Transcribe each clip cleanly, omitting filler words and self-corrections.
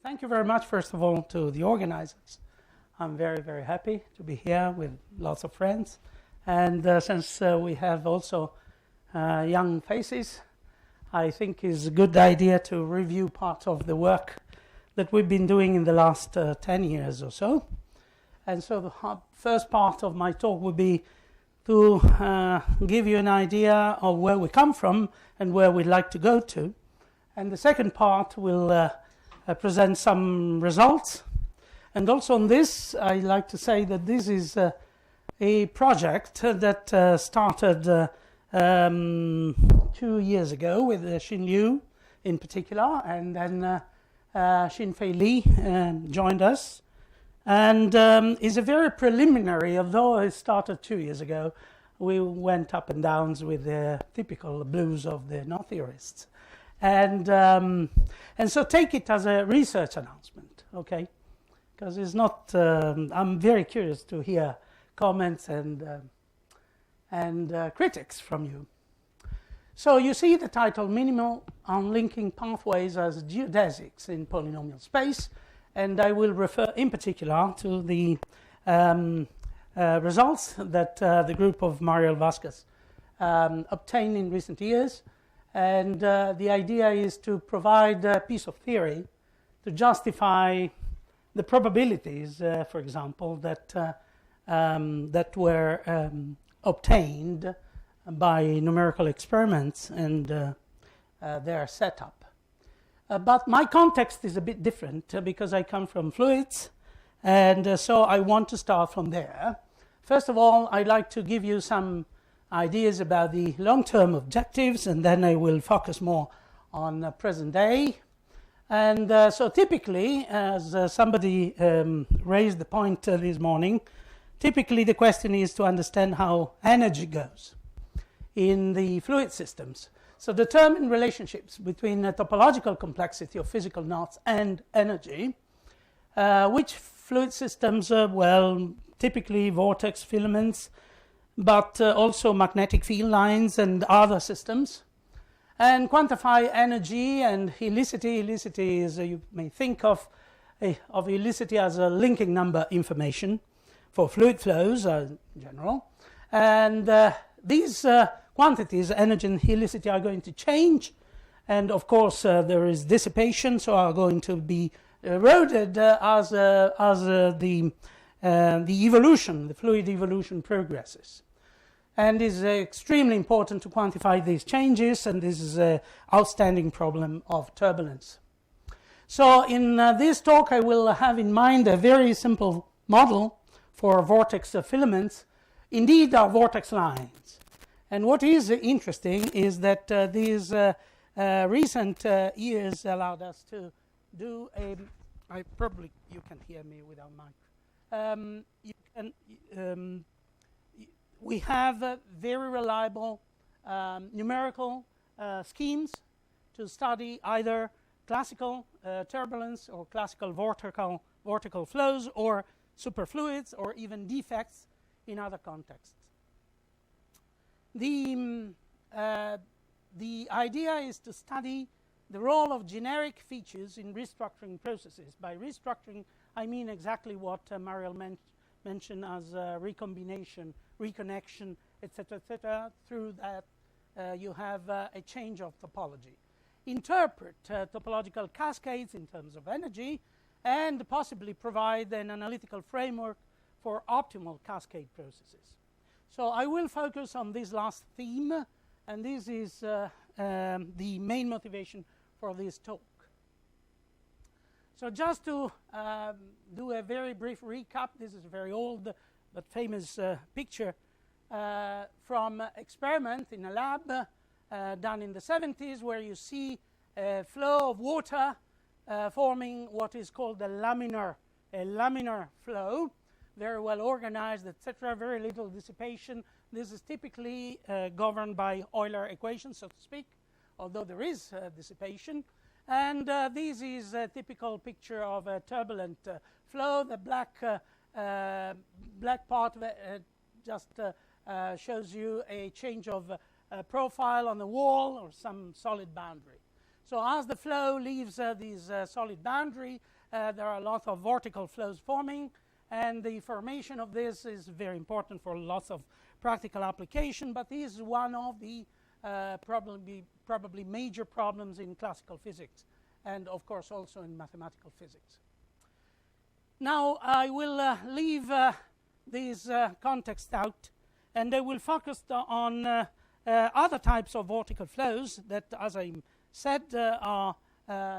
Thank you very much, first of all, to the organizers. I'm very, very happy to be here with lots of friends. And since we have also young faces, I think it's a good idea to review part of the work that we've been doing in the last 10 years or so. And so the first part of my talk would be to give you an idea of where we come from and where we'd like to go to. And the second part will present some results. And also on this, I'd like to say that this is a project that started 2 years ago with Xin Liu in particular, and then Xin-Fei Li joined us. And is a very preliminary, although it started 2 years ago, we went up and downs with the typical blues of the non-theorists. And so take it as a research announcement, okay? Because it's not, I'm very curious to hear comments and critics from you. So you see the title, Minimal Unlinking Pathways as Geodesics in Polynomial Space. And I will refer in particular to the results that the group of Mariel Vasquez obtained in recent years. And the idea is to provide a piece of theory to justify the probabilities, for example, that were obtained by numerical experiments and their setup. But my context is a bit different because I come from fluids, and so I want to start from there. First of all, I'd like to give you some ideas about the long-term objectives, and then I will focus more on present day. And so typically, as somebody raised the point this morning, typically the question is to understand how energy goes in the fluid systems. So determine relationships between the topological complexity of physical knots and energy, which fluid systems, well, typically vortex filaments, but also magnetic field lines and other systems, and quantify energy and helicity. Helicity is, you may think of helicity as a linking number information for fluid flows in general. And these quantities, energy and helicity, are going to change. And of course, there is dissipation, so are going to be eroded as the evolution, the fluid evolution progresses. And it is extremely important to quantify these changes, and this is an outstanding problem of turbulence. So in this talk, I will have in mind a very simple model for vortex filaments. Indeed, are vortex lines. And what is interesting is that these recent years allowed us to do a... you can hear me without mic. We have very reliable numerical schemes to study either classical turbulence or classical vortical flows or superfluids or even defects in other contexts. The idea is to study the role of generic features in restructuring processes. By restructuring, I mean exactly what Mariel mentioned as recombination, reconnection, etc., etc. Through that, you have a change of topology. Interpret topological cascades in terms of energy, and possibly provide an analytical framework for optimal cascade processes. So I will focus on this last theme, and this is the main motivation for this talk. So just to do a very brief recap, this is a very old but famous picture from experiment in a lab done in the 70s, where you see a flow of water forming what is called a laminar flow, very well organized, etc., very little dissipation. This is typically governed by Euler equations, so to speak, although there is dissipation. And this is a typical picture of a turbulent flow. The black part just shows you a change of profile on the wall or some solid boundary. So as the flow leaves this solid boundary, there are a lot of vortical flows forming, and the formation of this is very important for lots of practical application, but this is one of the probably major problems in classical physics, and of course also in mathematical physics. Now I will leave these context out, and I will focus on other types of vortical flows that, as I said, are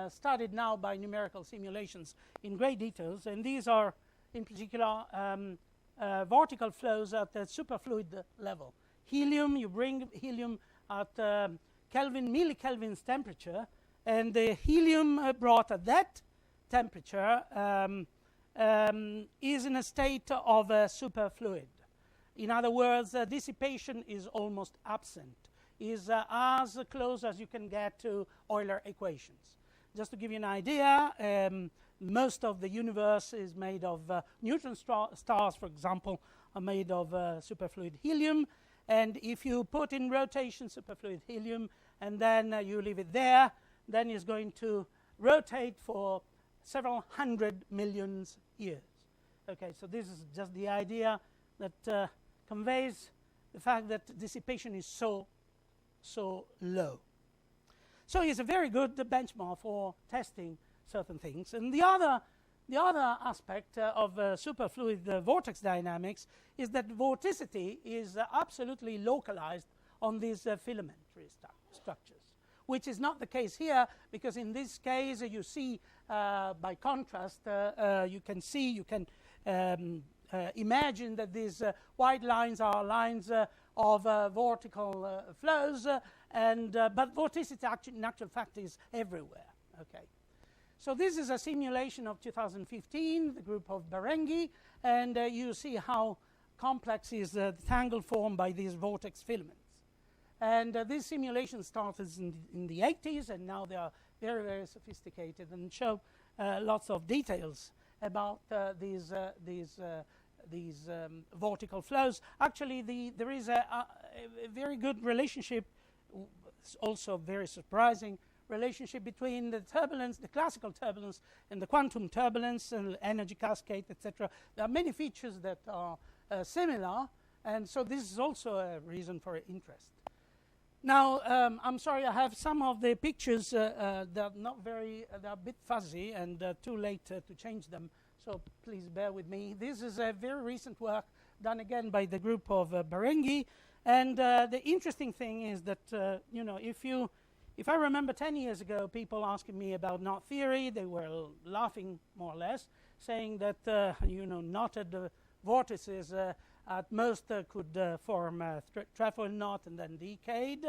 studied now by numerical simulations in great details, and these are in particular vortical flows at the superfluid level. Helium, you bring helium at millikelvins temperature, and the helium brought at that temperature is in a state of superfluid. In other words, dissipation is almost absent, is as close as you can get to Euler equations. Just to give you an idea, most of the universe is made of neutron stars, for example, are made of superfluid helium. And if you put in rotation superfluid helium and then you leave it there, then it's going to rotate for several hundred millions years. Okay, so this is just the idea that conveys the fact that dissipation is so low. So it's a very good benchmark for testing certain things. And the other aspect of superfluid vortex dynamics is that vorticity is absolutely localized on these filamentary structures, which is not the case here, because in this case you see by contrast, you can imagine that these white lines are lines of vortical flows, but vorticity actually, in actual fact, is everywhere. Okay. So this is a simulation of 2015, the group of Berenghi, and you see how complex is the tangle formed by these vortex filaments. And this simulation started in the 80s, and now they are very, very sophisticated and show lots of details about these vortical flows. Actually, there is a very good relationship, also very surprising relationship between the turbulence, the classical turbulence, and the quantum turbulence and energy cascade, etc. There are many features that are similar, and so this is also a reason for interest. Now, I'm sorry, I have some of the pictures they're not very, they're a bit fuzzy and too late to change them, so please bear with me. This is a very recent work done again by the group of Berenghi, and the interesting thing is that, you know, if I remember 10 years ago, people asking me about knot theory, they were laughing more or less, saying that, you know, knotted vortices at most could form a trefoil knot and then decayed.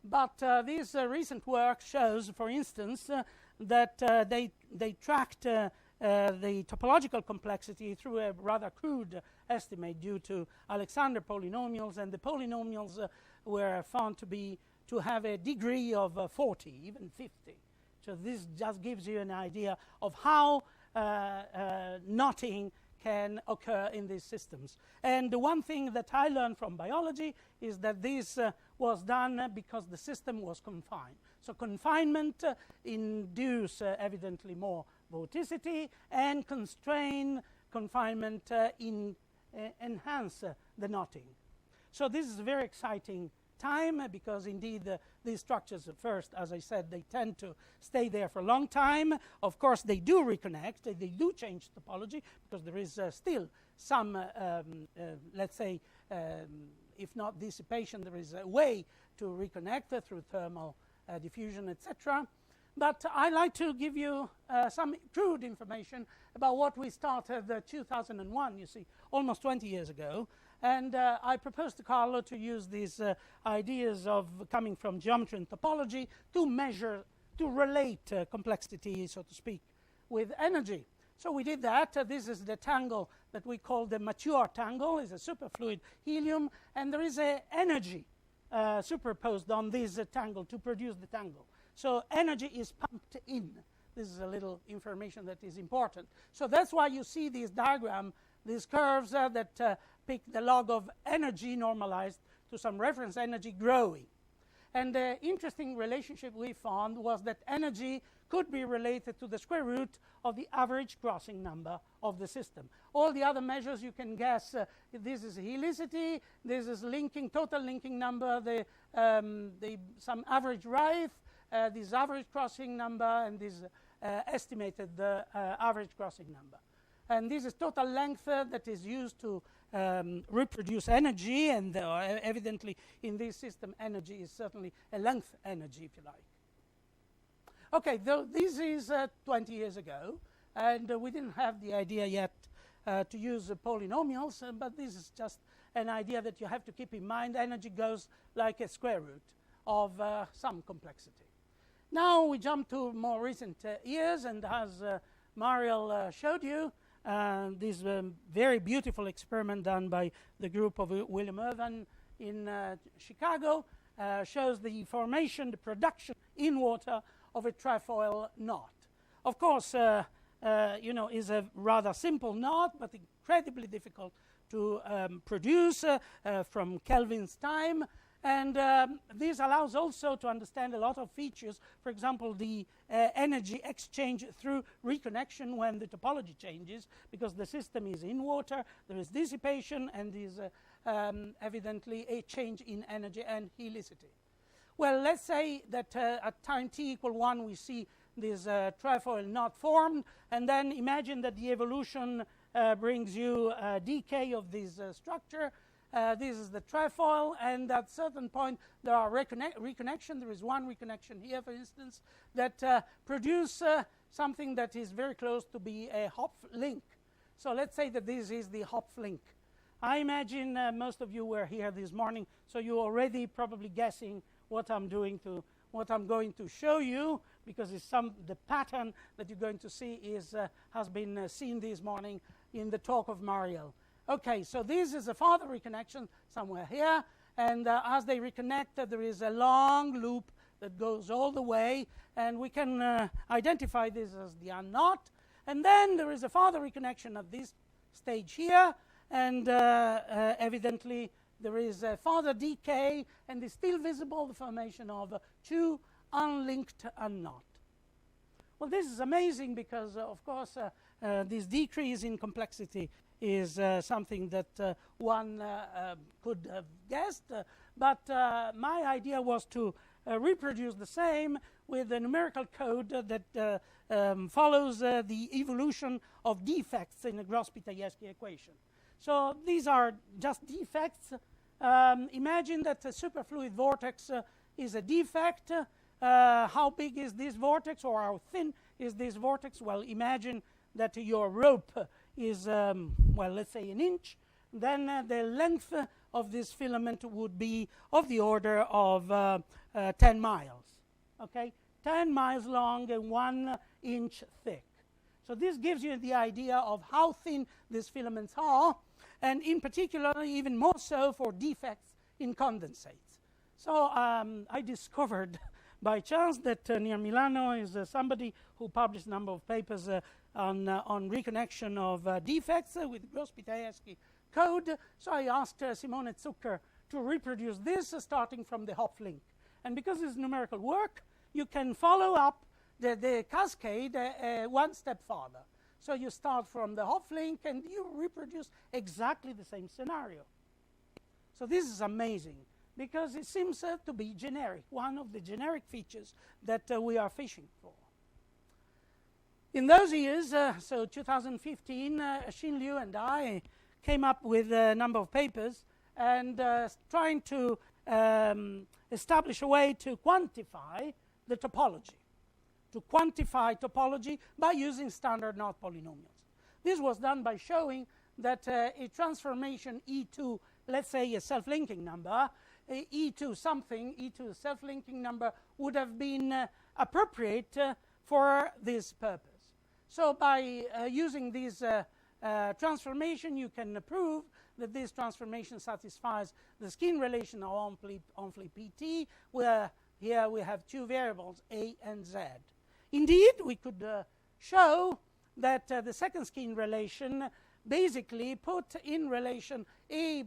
But this recent work shows, for instance, that they tracked the topological complexity through a rather crude estimate due to Alexander polynomials, and the polynomials were found to have a degree of 40, even 50. So this just gives you an idea of how knotting can occur in these systems. And the one thing that I learned from biology is that this was done because the system was confined. So confinement induce evidently more vorticity, and confinement enhance the knotting. So this is a very exciting time, because indeed these structures at first, as I said, they tend to stay there for a long time. Of course, they do reconnect, they do change topology, because there is still some, let's say, if not dissipation, there is a way to reconnect through thermal diffusion, etc. But I like to give you some crude information about what we started 2001, you see, almost 20 years ago. And I proposed to Carlo to use these ideas of coming from geometry and topology to measure, to relate complexity, so to speak, with energy. So we did that. This is the tangle that we call the mature tangle. It's a superfluid helium, and there is an energy superposed on this tangle to produce the tangle. So energy is pumped in. This is a little information that is important. So that's why you see this diagram, these curves that pick the log of energy normalized to some reference energy growing. And the interesting relationship we found was that energy could be related to the square root of the average crossing number of the system. All the other measures you can guess, this is helicity, this is linking, total linking number, some average Reith, this average crossing number, and this estimated average crossing number. And this is total length that is used to reproduce energy, and evidently in this system energy is certainly a length energy, if you like. Okay, this is 20 years ago, and we didn't have the idea yet to use polynomials, but this is just an idea that you have to keep in mind. Energy goes like a square root of some complexity. Now we jump to more recent years, and as Mariel showed you, this very beautiful experiment done by the group of William Irvin in Chicago shows the formation, the production in water of a trefoil knot. Of course, is a rather simple knot, but incredibly difficult to produce from Kelvin's time. And this allows also to understand a lot of features. For example, the energy exchange through reconnection when the topology changes, because the system is in water, there is dissipation, and is evidently a change in energy and helicity. Well, let's say that at time t equal 1 we see this trefoil knot formed, and then imagine that the evolution brings you decay of this structure. This is the trefoil, and at a certain point there are reconnection. There is one reconnection here, for instance, that produce something that is very close to be a Hopf link. So let's say that this is the Hopf link. I imagine most of you were here this morning, so you're already probably guessing what I'm going to show you, because it's the pattern that you're going to see has been seen this morning in the talk of Mariel. Okay, so this is a further reconnection somewhere here, and as they reconnect, there is a long loop that goes all the way, and we can identify this as the unknot. And then there is a further reconnection at this stage here, and evidently there is a further decay, and is still visible the formation of two unlinked unknot. Well, this is amazing because, of course, this decrease in complexity is something that one could have guessed, but my idea was to reproduce the same with a numerical code that follows the evolution of defects in the Gross-Pitayevsky equation. So these are just defects. Imagine that a superfluid vortex is a defect. How big is this vortex, or how thin is this vortex? Well, imagine that your rope is, well, let's say an inch. Then the length of this filament would be of the order of 10 miles. Okay, 10 miles long and 1 inch thick. So this gives you the idea of how thin these filaments are, and in particular, even more so for defects in condensates. So I discovered by chance that near Milano is somebody who published a number of papers on reconnection of defects with Gross-Pitayevsky code. So I asked Simonetzuker to reproduce this starting from the Hopf link. And because it's numerical work, you can follow up the cascade one step further. So you start from the Hopf link and you reproduce exactly the same scenario. So this is amazing, because it seems to be generic, one of the generic features that we are fishing for. In those years, so 2015, Xin Liu and I came up with a number of papers and trying to establish a way to quantify the topology, by using standard knot polynomials. This was done by showing that a transformation E2, let's say a self-linking number, E2 something, E2 self-linking number, would have been appropriate for this purpose. So by using this transformation, you can prove that this transformation satisfies the skin relation of Onfley PT, where here we have two variables, A and Z. Indeed, we could show that the second skin relation basically put in relation a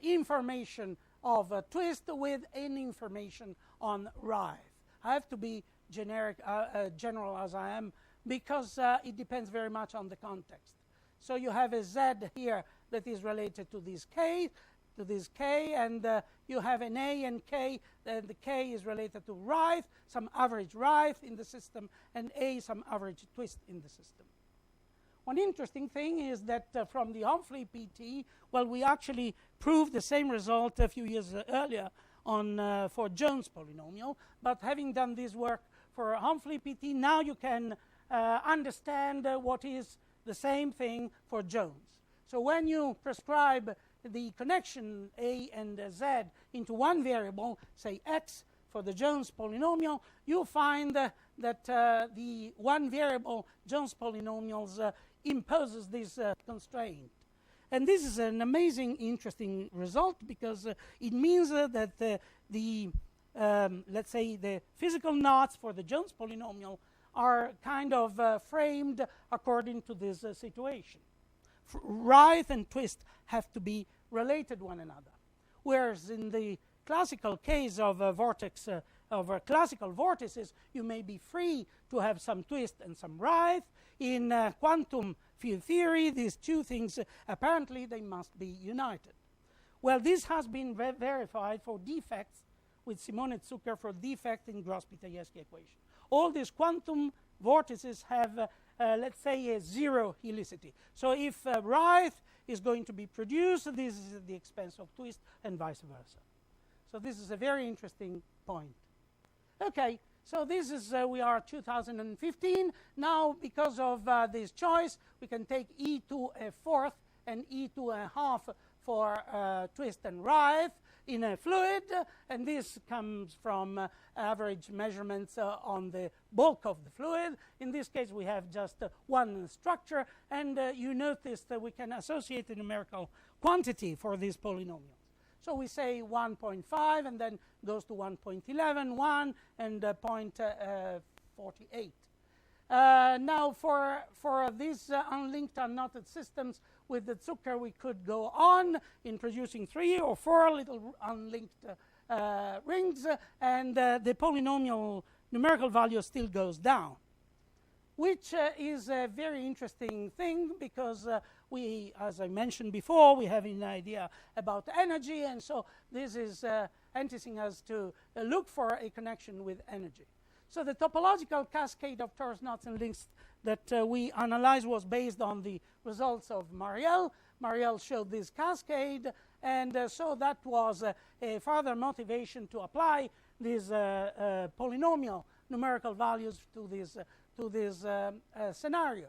information of a twist with any information on writhe. I have to be general as I am, because it depends very much on the context. So you have a Z here that is related to this K, and you have an A and K, and the K is related to writhe, some average writhe in the system, and A, some average twist in the system. One interesting thing is that from the Humphrey PT, well, we actually proved the same result a few years earlier on for Jones polynomial, but having done this work for Humphrey PT, now you can understand what is the same thing for Jones. So when you prescribe the connection A and Z into one variable, say x, for the Jones polynomial, you find that the one variable Jones polynomials imposes this constraint. And this is an amazing, interesting result, because it means that let's say, the physical knots for the Jones polynomial are kind of framed according to this situation. Writhe and twist have to be related one another. Whereas in the classical case of a vortex, of classical vortices, you may be free to have some twist and some writhe. In quantum field theory, these two things, apparently, they must be united. Well, this has been verified for defects with Simonetzuker for defect in Gross-Pitayevsky equation. All these quantum vortices have, let's say, a zero helicity. So if writhe is going to be produced, this is at the expense of twist, and vice versa. So this is a very interesting point. Okay, so this is, we are 2015. Now, because of this choice, we can take e to a fourth and e to a half for twist and writhe in a fluid, and this comes from average measurements on the bulk of the fluid. In this case, we have just one structure, and you notice that we can associate a numerical quantity for these polynomials. So we say 1.5, and then goes to 1.11, 1, and 0.48. Now, for these unlinked, unknotted systems with the Zucker, we could go on in producing 3 or 4 little unlinked rings, and the polynomial numerical value still goes down, which is a very interesting thing, because we, as I mentioned before, we have an idea about energy, and so this is enticing us to look for a connection with energy. So the topological cascade of torus knots and links that we analyzed was based on the results of Mariel. Mariel showed this cascade, and so that was a further motivation to apply these polynomial numerical values to this scenario.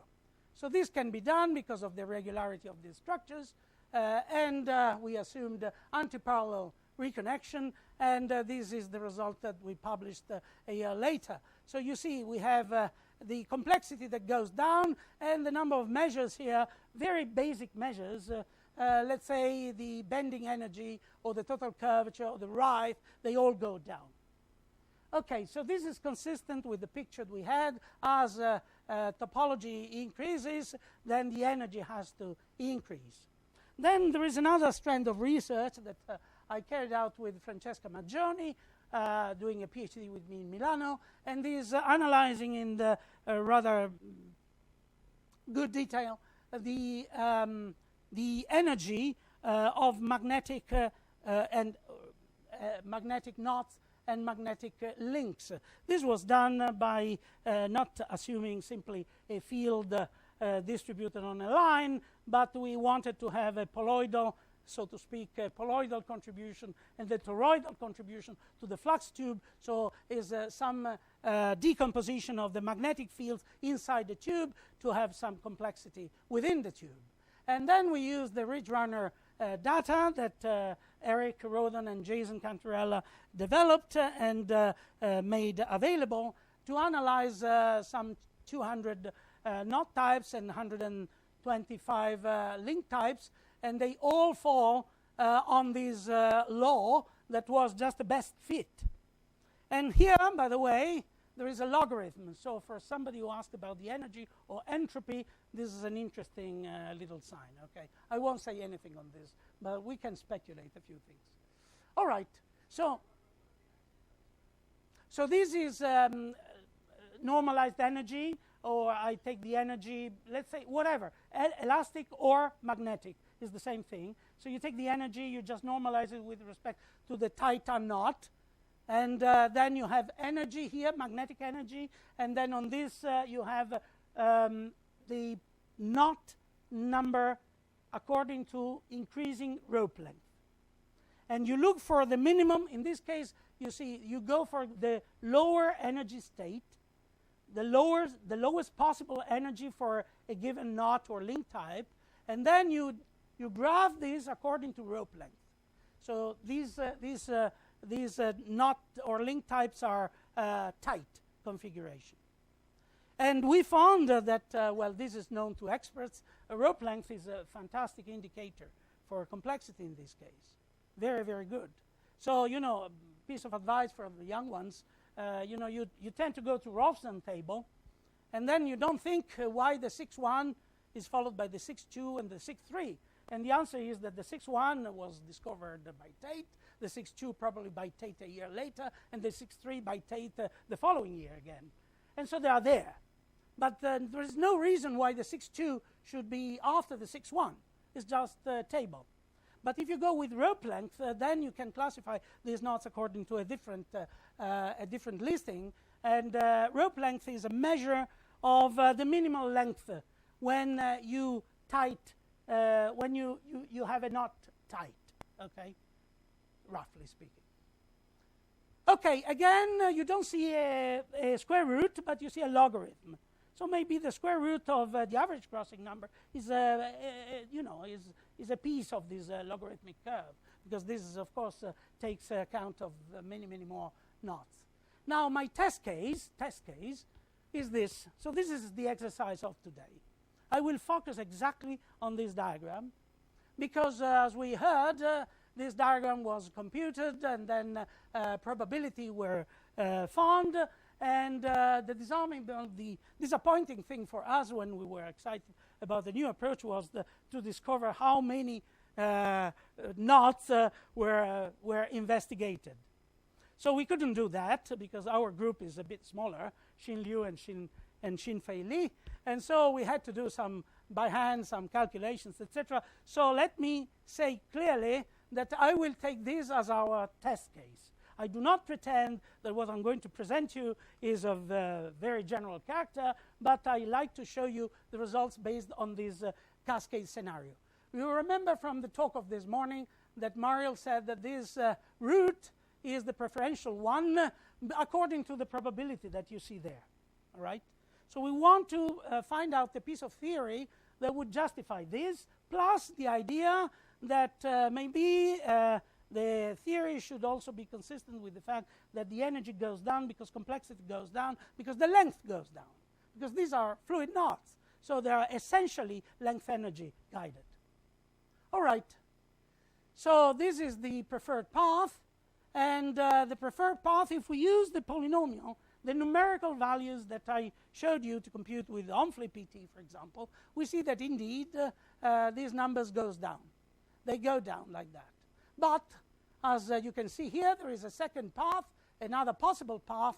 So this can be done because of the regularity of these structures, and we assumed antiparallel reconnection, and this is the result that we published a year later. So you see, we have the complexity that goes down, and the number of measures here, very basic measures, let's say the bending energy or the total curvature or the writhe, they all go down. Okay, so this is consistent with the picture we had. As topology increases, then the energy has to increase. Then there is another strand of research that I carried out with Francesca Maggioni, doing a PhD with me in Milano, and is analyzing in the rather good detail the energy of magnetic and magnetic knots and magnetic links. This was done by not assuming simply a field distributed on a line, but we wanted to have a poloidal, so to speak, a poloidal contribution and the toroidal contribution to the flux tube. So is some decomposition of the magnetic fields inside the tube to have some complexity within the tube. And then we use the Ridge Runner data that Eric Roden and Jason Cantarella developed and made available to analyze some 200 knot types and 125 link types, and they all fall on this law that was just the best fit. And here, by the way, there is a logarithm. So for somebody who asked about the energy or entropy, this is an interesting little sign. Okay, I won't say anything on this, but we can speculate a few things. All right. So this is normalized energy, or I take the energy, let's say, whatever, elastic or magnetic is the same thing. So you take the energy, you just normalize it with respect to the theta naught, and then you have energy here, magnetic energy, and then on this you have the knot number according to increasing rope length. And you look for the minimum. In this case, you see, you go for the lower energy state, the lowest possible energy for a given knot or link type, and then you graph this according to rope length. So these knot or link types are tight configuration. And we found that, well, this is known to experts, rope length is a fantastic indicator for complexity in this case. Very, very good. So, you know, a piece of advice for the young ones, you know, you tend to go to Rolfson table, and then you don't think why the 6.1 is followed by the 6.2 and the 6.3. And the answer is that the 6.1 was discovered by Tate, the 6.2 probably by Tate a year later, and the 6.3 by Tate the following year again. And so they are there. But there is no reason why the 6.2 should be after the 6.1. It's just a table. But if you go with rope length, then you can classify these knots according to a different listing. And rope length is a measure of the minimal length when you when you have a knot tight, okay, roughly speaking. Okay, again, you don't see a square root, but you see a logarithm. So maybe the square root of the average crossing number is, you know, is a piece of this logarithmic curve, because this is, of course, takes account of many, many more knots. Now, my test case is this. So this is the exercise of today. I will focus exactly on this diagram, because as we heard, this diagram was computed, and then probability were found. And the disappointing thing for us when we were excited about the new approach was to discover how many knots were investigated. So we couldn't do that because our group is a bit smaller, Xin Liu and Xin-Fei Li. And so we had to do some by hand, some calculations, etc. So let me say clearly that I will take this as our test case. I do not pretend that what I'm going to present you is of very general character, but I like to show you the results based on this cascade scenario. You remember from the talk of this morning that Mariel said that this root is the preferential one according to the probability that you see there. All right? So we want to find out the piece of theory that would justify this, plus the idea that maybe the theory should also be consistent with the fact that the energy goes down because complexity goes down, because the length goes down, because these are fluid knots. So they are essentially length energy guided. All right. So this is the preferred path. And the preferred path, if we use the polynomial, the numerical values that I showed you to compute with Onfley PT, for example, we see that indeed these numbers goes down. They go down like that. But as you can see here, there is a second path, another possible path.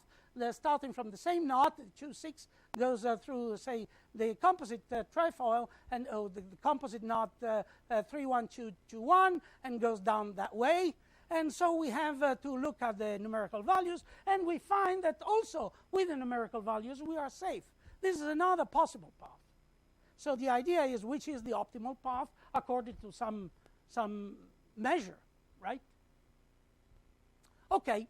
Starting from the same knot, 2,6 goes through, say, the composite trefoil, and the composite knot 3,1,2,2,1, and goes down that way. And so we have to look at the numerical values, and we find that also with the numerical values we are safe. This is another possible path. So the idea is which is the optimal path according to some measure, right? Okay.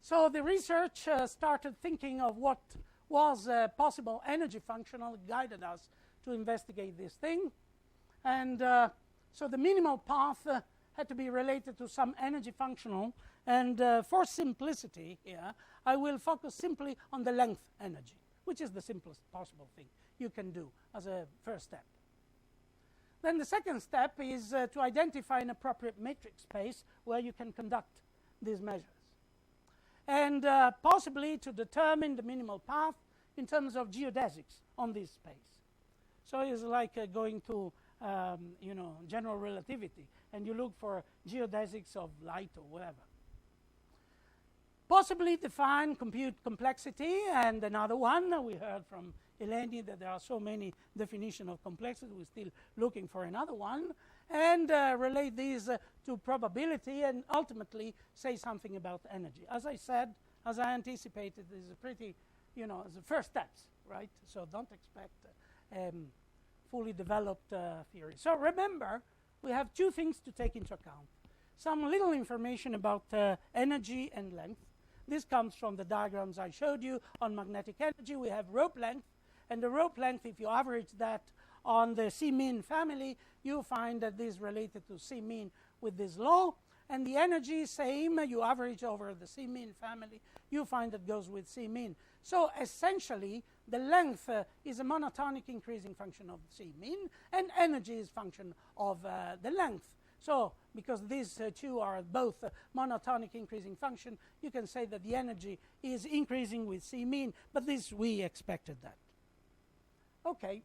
So the research started thinking of what was a possible energy functional, guided us to investigate this thing. And so the minimal path had to be related to some energy functional. And for simplicity here, I will focus simply on the length energy, which is the simplest possible thing you can do as a first step. Then the second step is to identify an appropriate metric space where you can conduct these measures. And possibly to determine the minimal path in terms of geodesics on this space. So it's like going to general relativity, and you look for geodesics of light or whatever. Possibly define compute complexity, and another one, we heard from Eleni that there are so many definitions of complexity, we're still looking for another one, and relate these to probability, and ultimately say something about energy. As I said, as I anticipated, this is a pretty, it's the first steps, right? So don't expect fully developed theory. So remember, we have two things to take into account. Some little information about energy and length. This comes from the diagrams I showed you on magnetic energy. We have rope length, and the rope length, if you average that on the C-mean family, you find that this is related to C-mean with this law, and the energy, same, you average over the C-mean family, you find that goes with C-mean. So essentially, the length is a monotonic increasing function of C-mean, and energy is function of the length. So, because these two are both monotonic increasing function, you can say that the energy is increasing with C-mean, but this, we expected that. Okay.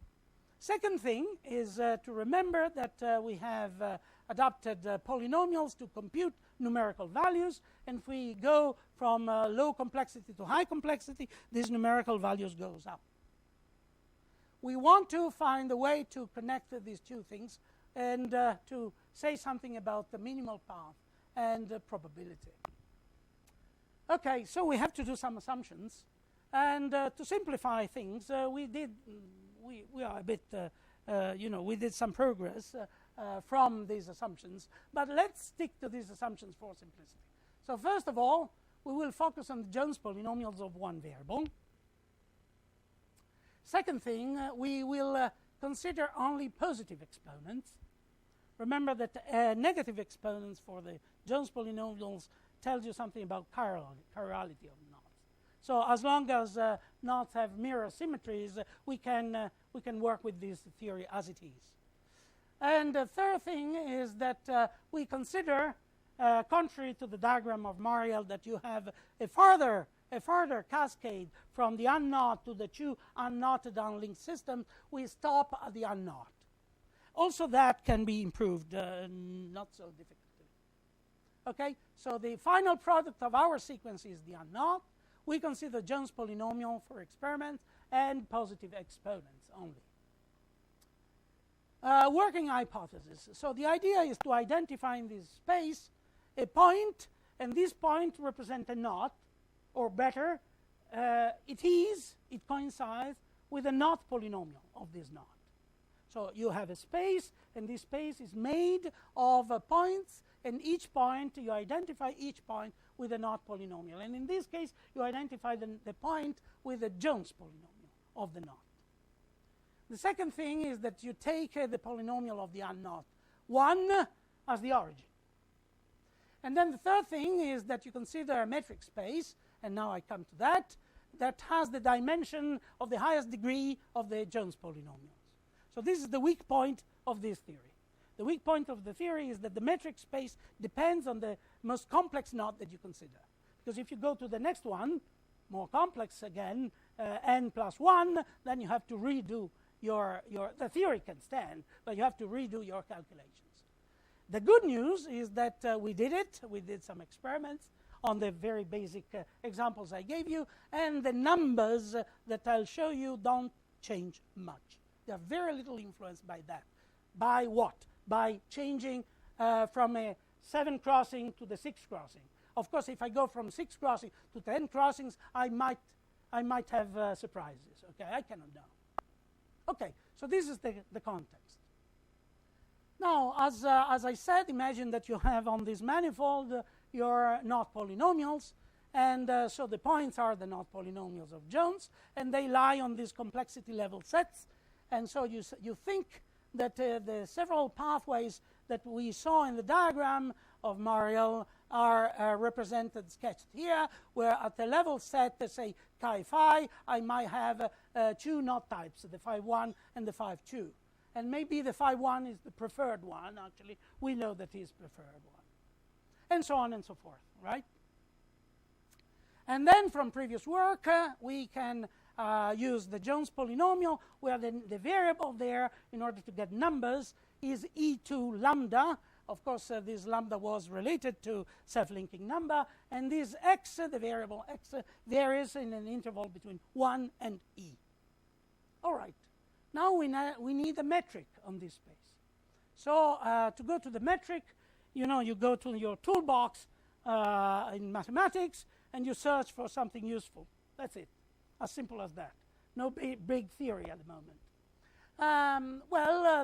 Second thing is to remember that we have adapted polynomials to compute numerical values, and if we go from low complexity to high complexity, these numerical values goes up. We want to find a way to connect these two things and to say something about the minimal path and probability. Okay, so we have to do some assumptions, and to simplify things, we are a bit, we did some progress from these assumptions, but let's stick to these assumptions for simplicity. So first of all, we will focus on the Jones polynomials of one variable. Second thing, we will consider only positive exponents. Remember that negative exponents for the Jones polynomials tells you something about chirality of knots. So as long as knots have mirror symmetries, we can work with this theory as it is. And the third thing is that we consider, contrary to the diagram of Mariel, that you have a further cascade from the unknot to the two unknotted unlinked systems. We stop at the unknot. Also, that can be improved, not so difficult. Okay, so the final product of our sequence is the unknot. We consider Jones polynomial for experiments and positive exponents only. Working hypothesis. So the idea is to identify in this space a point, and this point represents a knot, or better, it coincides with a knot polynomial of this knot. So you have a space, and this space is made of points, and each point, you identify each point with a knot polynomial. And in this case, you identify the point with a Jones polynomial of the knot. The second thing is that you take the polynomial of the unknot 1 as the origin. And then the third thing is that you consider a metric space, and now I come to that has the dimension of the highest degree of the Jones polynomials. So this is the weak point of this theory. The weak point of the theory is that the metric space depends on the most complex knot that you consider. Because if you go to the next one, more complex again, n plus 1, then you have to redo the theory can stand, but you have to redo your calculations. The good news is that we did it. We did some experiments on the very basic examples I gave you, and the numbers that I'll show you don't change much. They are very little influenced by that. By what? By changing from a 7 crossing to the 6 crossing. Of course, if I go from 6 crossing to 10 crossings, I might have surprises. Okay, I cannot know. Okay, so this is the context. Now, as I said, imagine that you have on this manifold your knot polynomials, and so the points are the knot polynomials of Jones, and they lie on these complexity level sets. And so you think that the several pathways that we saw in the diagram of Mariel are represented, sketched here, where at the level set, let's say chi phi, I might have two knot types, the phi 1 and the phi 2. And maybe the phi 1 is the preferred one, actually. We know that is preferred one. And so on and so forth, right? And then from previous work, we can use the Jones polynomial, where the variable there, in order to get numbers, is e2 lambda. Of course, this lambda was related to self-linking number, and this x, the variable x, varies in an interval between 1 and e. All right. Now we need a metric on this space. So to go to the metric, you go to your toolbox in mathematics, and you search for something useful. That's it. As simple as that. No big theory at the moment.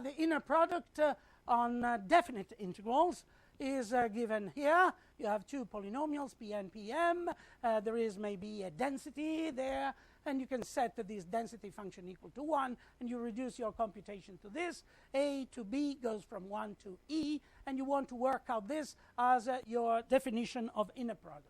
The inner product on definite integrals is given here. You have two polynomials, p and pm. There is maybe a density there, and you can set this density function equal to 1, and you reduce your computation to this. A to b goes from 1 to e, and you want to work out this as your definition of inner product.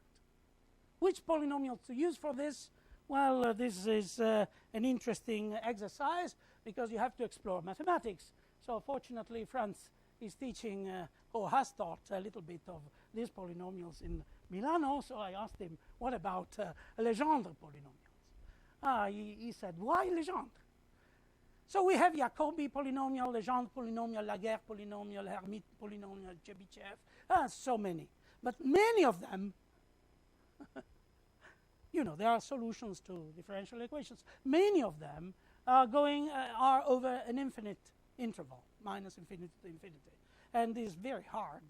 Which polynomials to use for this? Well, this is an interesting exercise because you have to explore mathematics. So fortunately, Franz is teaching or has taught a little bit of these polynomials in Milano. So I asked him, what about Legendre polynomials? He said, why Legendre? So we have Jacobi polynomial, Legendre polynomial, Laguerre polynomial, Hermite polynomial, Chebyshev, so many. But many of them, there are solutions to differential equations. Many of them are over an infinite interval, minus infinity to infinity. And it's very hard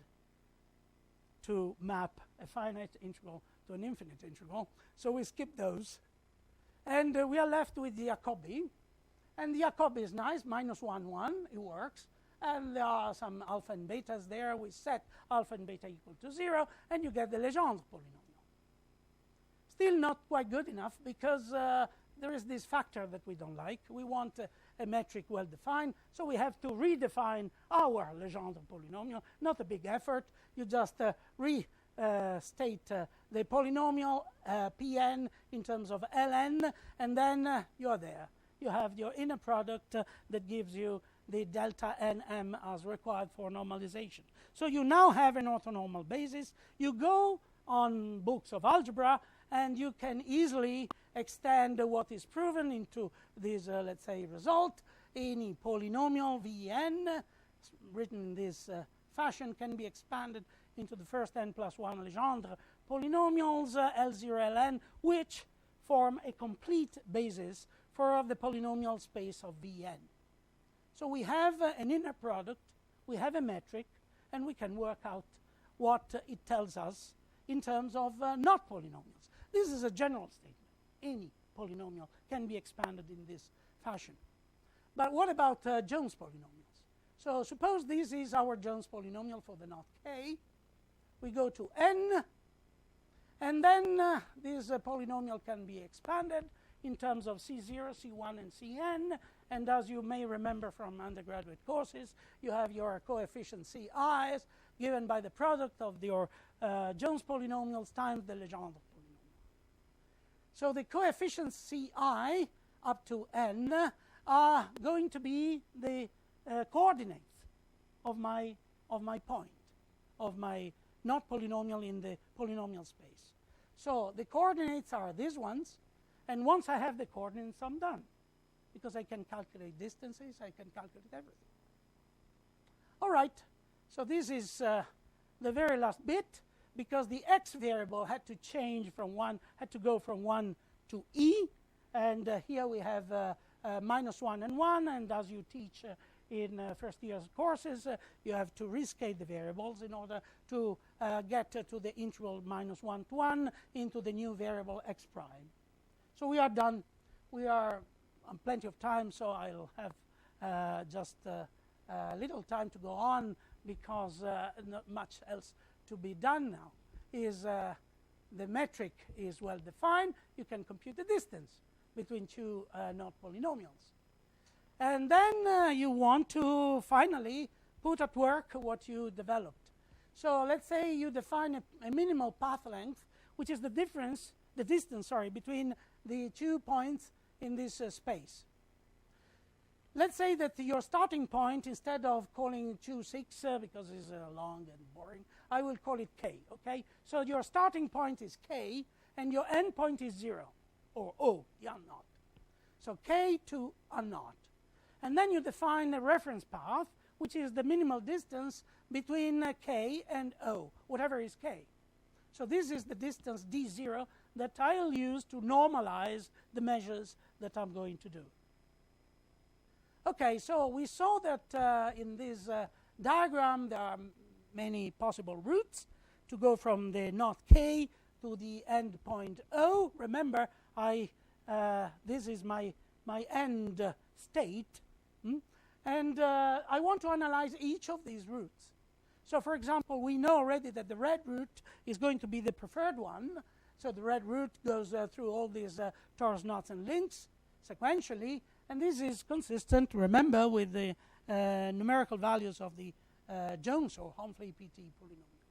to map a finite integral to an infinite integral. So we skip those. And we are left with the Jacobi. And the Jacobi is nice, minus 1, 1. It works. And there are some alpha and betas there. We set alpha and beta equal to 0, and you get the Legendre polynomial. Still not quite good enough because there is this factor that we don't like. We want a metric well-defined, so we have to redefine our Legendre polynomial. Not a big effort. You just restate the polynomial Pn in terms of Ln, and then you're there. You have your inner product that gives you the delta Nm as required for normalization. So you now have an orthonormal basis. You go on books of algebra, and you can easily extend what is proven into this, let's say, result. Any polynomial Vn, written in this fashion, can be expanded into the first n plus 1 Legendre polynomials, L0, Ln, which form a complete basis for the polynomial space of Vn. So we have an inner product, we have a metric, and we can work out what it tells us in terms of not polynomials. This is a general statement. Any polynomial can be expanded in this fashion. But what about Jones polynomials? So suppose this is our Jones polynomial for the knot k. We go to n, and then this polynomial can be expanded in terms of C0, C1, and Cn. And as you may remember from undergraduate courses, you have your coefficient Ci's given by the product of your Jones polynomials times the Legendre polynomial. So the coefficients Ci up to n are going to be the coordinates of my point, of my not polynomial in the polynomial space. So the coordinates are these ones, and once I have the coordinates, I'm done, because I can calculate distances, I can calculate everything. All right, so this is the very last bit, because the x variable had to change from 1, had to go from 1 to e, and here we have minus 1 and 1, and as you teach in first year's courses, you have to rescale the variables in order to get to the integral minus 1 to 1 into the new variable x prime. So we are done. We are on plenty of time, so I'll have just a little time to go on, because not much else to be done now. The metric is well defined. You can compute the distance between two not polynomials. And then you want to finally put at work what you developed. So let's say you define a minimal path length, which is the distance between the 2 points in this space. Let's say that your starting point, instead of calling 2, 6, because it's long and boring, I will call it k, okay? So your starting point is k, and your end point is 0, or O, yeah, not. So k to a naught. And then you define a reference path, which is the minimal distance between k and O, whatever is k. So this is the distance d0 that I'll use to normalize the measures that I'm going to do. Okay, so we saw that in this diagram there are many possible routes to go from the knot k to the end point O. Remember, this is my end state, and I want to analyze each of these routes. So, for example, we know already that the red route is going to be the preferred one. So the red route goes through all these torus knots and links sequentially, and this is consistent, remember, with the numerical values of the Jones or Humphrey-PT polynomial.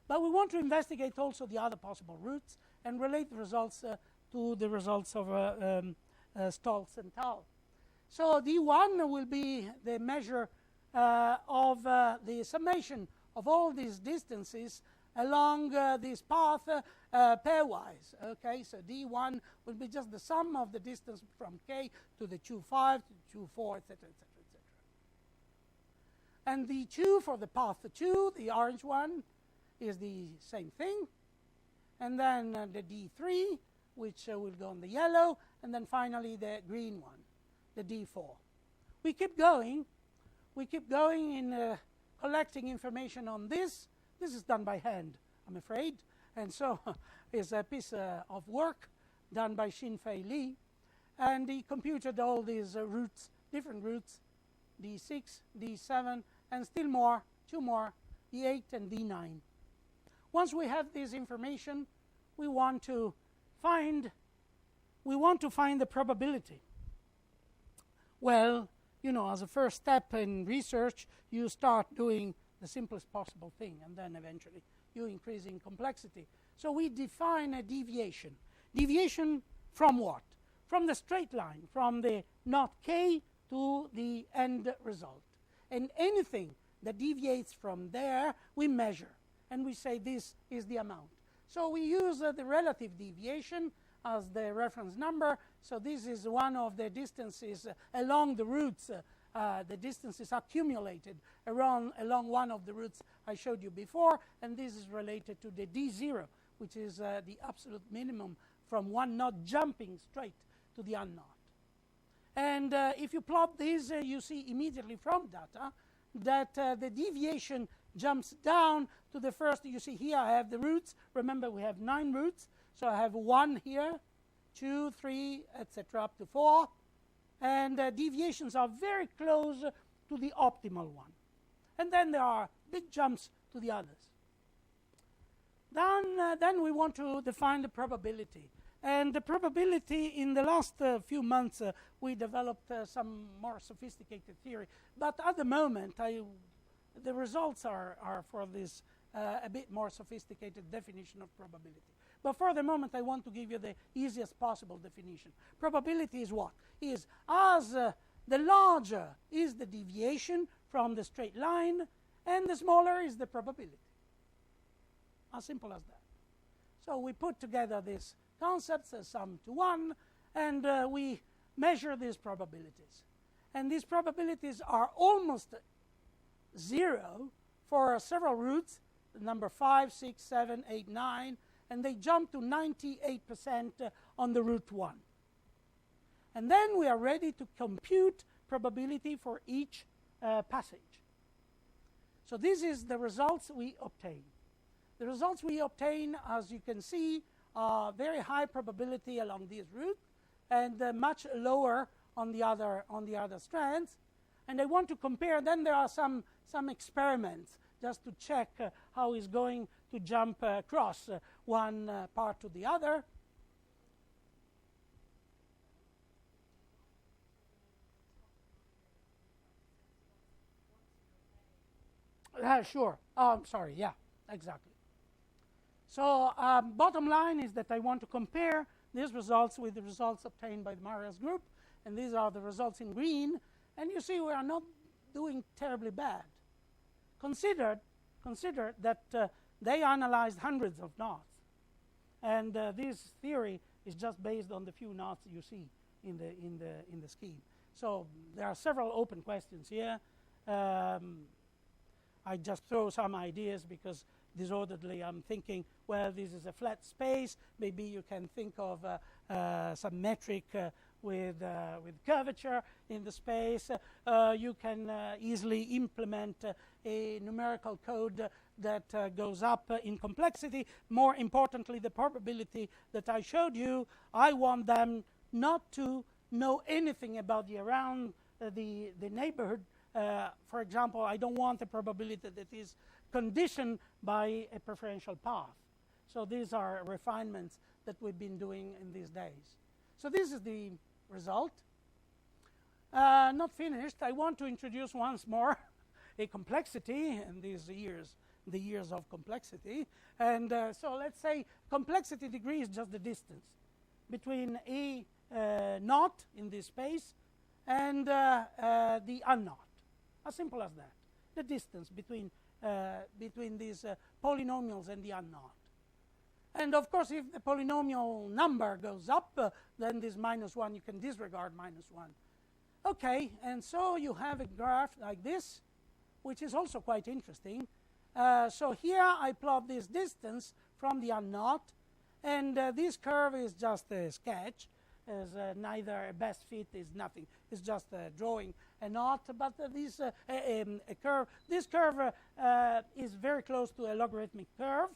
But we want to investigate also the other possible routes and relate the results to the results of Stolz and Tal. So d1 will be the measure of the summation of all these distances along this path pairwise. Okay, so d1 will be just the sum of the distance from k to the 2, 5, to 2, 4, etc., etc., etc. And the 2 for the path 2, the orange one, is the same thing. And then the d3, which will go on the yellow, and then finally the green one, the d4. We keep going. We keep going in collecting information on this. This is done by hand, I'm afraid. And so it's a piece of work done by Xin-Fei Li. And he computed all these routes, different routes, d6, d7, and still more, 2 more, d8 and d9. Once we have this information, we want to find the probability. Well, you know, as a first step in research, you start doing the simplest possible thing, and then eventually you increase in complexity. So we define a deviation. Deviation from what? From the straight line, from the knot k to the end result. And anything that deviates from there, we measure, and we say this is the amount. So we use the relative deviation as the reference number. So this is one of the distances along the routes, the distances accumulated along one of the routes I showed you before, and this is related to the d0, which is the absolute minimum from one knot jumping straight to the unknot. And if you plot this, you see immediately from data that the deviation jumps down to the first. You see here I have the roots. Remember, we have 9 roots. So I have 1 here, 2, 3, etc., up to 4. And deviations are very close to the optimal one. And then there are big jumps to the others. Then we want to define the probability. And the probability, in the last few months, we developed some more sophisticated theory. But at the moment, the results are for this a bit more sophisticated definition of probability. But for the moment, I want to give you the easiest possible definition. Probability is what? Is as the larger is the deviation from the straight line, and the smaller is the probability. As simple as that. So we put together these concepts as sum to 1, and we measure these probabilities. And these probabilities are almost 0 for several roots, number 5, 6, 7, 8, 9, and they jump to 98% on the root 1. And then we are ready to compute probability for each passage. So this is the results we obtain. The results we obtain, as you can see, are very high probability along this route and much lower on the other strands. And I want to compare. Then there are some experiments just to check how it's going to jump across one part to the other. Sure. Oh, I'm sorry. Yeah, exactly. So bottom line is that I want to compare these results with the results obtained by the Marias group. And these are the results in green. And you see we are not doing terribly bad. Consider that they analyzed hundreds of knots. And this theory is just based on the few knots you see in the scheme. So there are several open questions here. I just throw some ideas because disorderly I'm thinking, well, this is a flat space. Maybe you can think of some metric with curvature in the space. You can easily implement a numerical code that goes up in complexity. More importantly, the probability that I showed you, I want them not to know anything about the around the neighborhood. For example, I don't want a probability that is conditioned by a preferential path. So these are refinements that we've been doing in these days. So this is the result. Not finished. I want to introduce once more a complexity in these years, the years of complexity. And so let's say complexity degree is just the distance between a knot in this space and the unknot. As simple as that. The distance between these polynomials and the unknot. And of course, if the polynomial number goes up, then this -1, you can disregard -1. Okay, and so you have a graph like this, which is also quite interesting. So here I plot this distance from the unknot, and this curve is just a sketch, as neither a best fit is nothing. It's just drawing a knot, but a curve. This curve is very close to a logarithmic curve,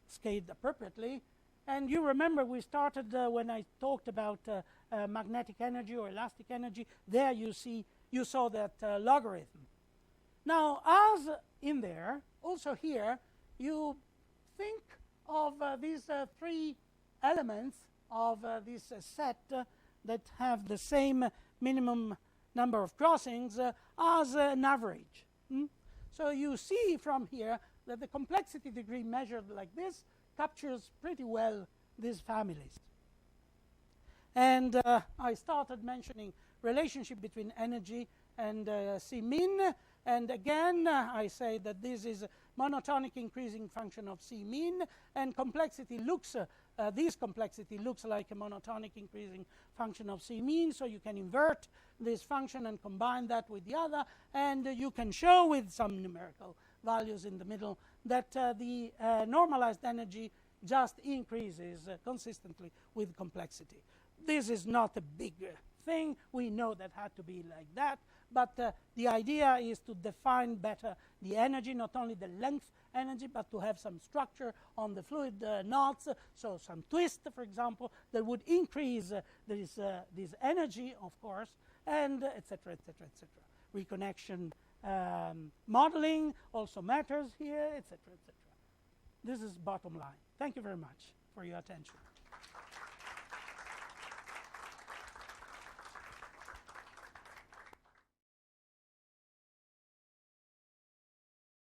scaled appropriately. And you remember we started when I talked about magnetic energy or elastic energy. There you saw that logarithm. Now, as in there, also here, you think of these three elements of this set that have the same minimum number of crossings as an average. So you see from here that the complexity degree measured like this captures pretty well these families. And I started mentioning relationship between energy and C min. And again, I say that this is a monotonic increasing function of C min, and complexity looks, this complexity looks like a monotonic increasing function of C min, so you can invert this function and combine that with the other, and you can show with some numerical values in the middle that the normalized energy just increases consistently with complexity. This is not a big thing. We know that had to be like that. But the idea is to define better the energy, not only the length energy, but to have some structure on the fluid knots, so some twist, for example, that would increase this energy, of course, and et cetera, et cetera, et cetera. Reconnection modeling also matters here, et cetera, et cetera. This is bottom line. Thank you very much for your attention.